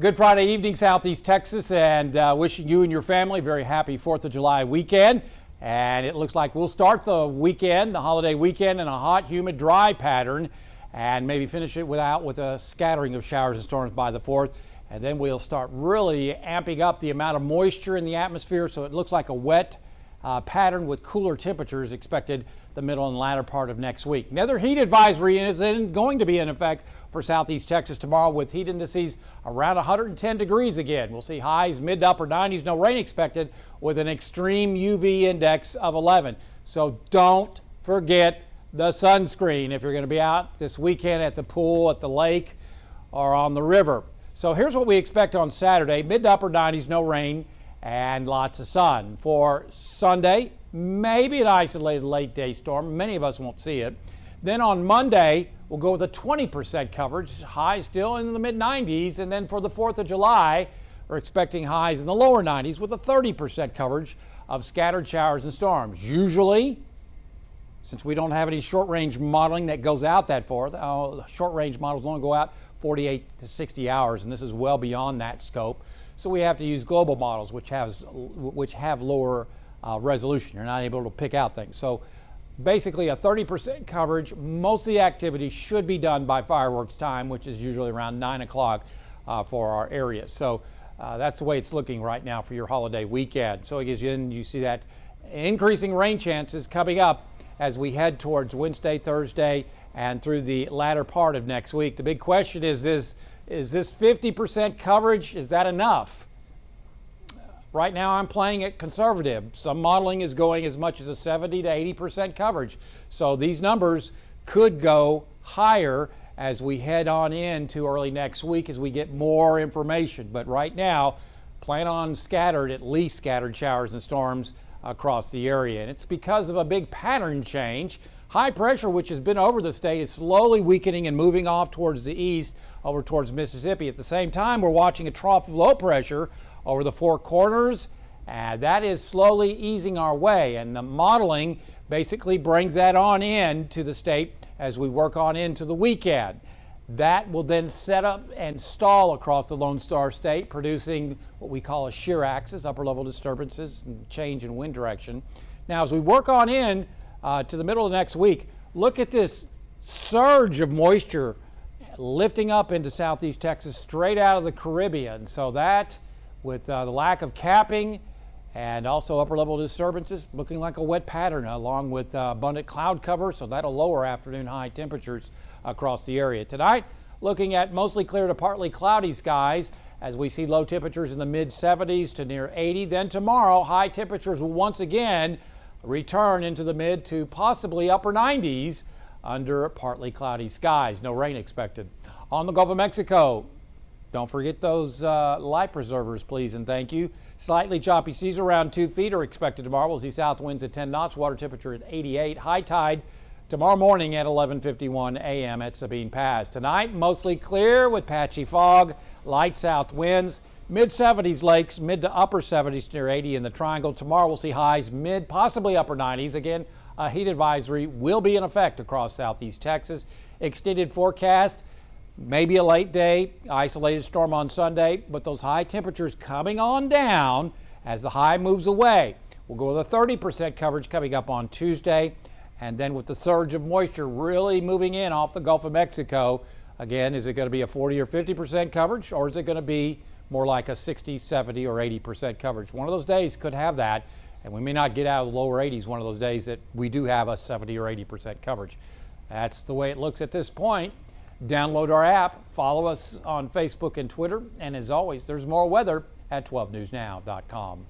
Good Friday evening, Southeast Texas, and wishing you and your family a very happy 4th of July weekend. And it looks like we'll start the weekend, the holiday weekend, in a hot, humid, dry pattern, and maybe finish it with a scattering of showers and storms by the 4th. And then we'll start really amping up the amount of moisture in the atmosphere, so it looks like a wet pattern with cooler temperatures expected the middle and latter part of next week. Another heat advisory is going to be in effect for Southeast Texas tomorrow, with heat indices around 110 degrees again. We'll see highs mid to upper 90s, no rain expected, with an extreme UV index of 11. So don't forget the sunscreen if you're going to be out this weekend at the pool, at the lake, or on the river. So here's what we expect on Saturday: mid to upper 90s, no rain, and lots of sun. For Sunday, maybe an isolated late day storm. Many of us won't see it. Then on Monday, we'll go with a 20% coverage, high still in the mid 90s. And then for the 4th of July, we're expecting highs in the lower 90s with a 30% coverage of scattered showers and storms. Usually, since we don't have any short range modeling that goes out that far, short range models only go out 48 to 60 hours, and this is well beyond that scope. So we have to use global models, which have lower resolution. You're not able to pick out things. So basically a 30% coverage. Most of the activity should be done by fireworks time, which is usually around 9 o'clock for our area. So that's the way it's looking right now for your holiday weekend. So it gives you see that increasing rain chances coming up as we head towards Wednesday, Thursday, and through the latter part of next week. The big question is this 50% coverage, is that enough? Right now I'm playing it conservative. Some modeling is going as much as a 70 to 80% coverage. So these numbers could go higher as we head on into early next week as we get more information. But right now, plan on at least scattered showers and storms across the area. And it's because of a big pattern change. High pressure, which has been over the state, is slowly weakening and moving off towards the east, over towards Mississippi. At the same time, we're watching a trough of low pressure over the Four Corners, and that is slowly easing our way. And the modeling basically brings that on in to the state as we work on into the weekend. That will then set up and stall across the Lone Star State, producing what we call a shear axis, upper level disturbances and change in wind direction. Now, as we work on in to the middle of next week, look at this surge of moisture lifting up into Southeast Texas straight out of the Caribbean. So that, with the lack of capping and also upper level disturbances, looking like a wet pattern along with abundant cloud cover, so that'll lower afternoon high temperatures across the area. Tonight, looking at mostly clear to partly cloudy skies as we see low temperatures in the mid 70s to near 80. Then tomorrow, high temperatures will once again return into the mid to possibly upper 90s under partly cloudy skies. No rain expected. On the Gulf of Mexico, don't forget those life preservers, please and thank you. Slightly choppy seas around 2 feet are expected tomorrow. We'll see south winds at 10 knots, water temperature at 88. High tide tomorrow morning at 11:51 a.m. at Sabine Pass. Tonight, mostly clear with patchy fog, light south winds, mid 70s lakes, mid to upper 70s near 80 in the Triangle. Tomorrow we'll see highs mid, possibly upper 90s. Again, a heat advisory will be in effect across Southeast Texas. Extended forecast. Maybe a late day, isolated storm on Sunday, but those high temperatures coming on down as the high moves away. We'll go with a 30% coverage coming up on Tuesday, and then with the surge of moisture really moving in off the Gulf of Mexico, again, is it going to be a 40 or 50% coverage, or is it going to be more like a 60, 70, or 80% coverage? One of those days could have that, and we may not get out of the lower 80s one of those days that we do have a 70 or 80% coverage. That's the way it looks at this point. Download our app, follow us on Facebook and Twitter, and as always, there's more weather at 12newsnow.com.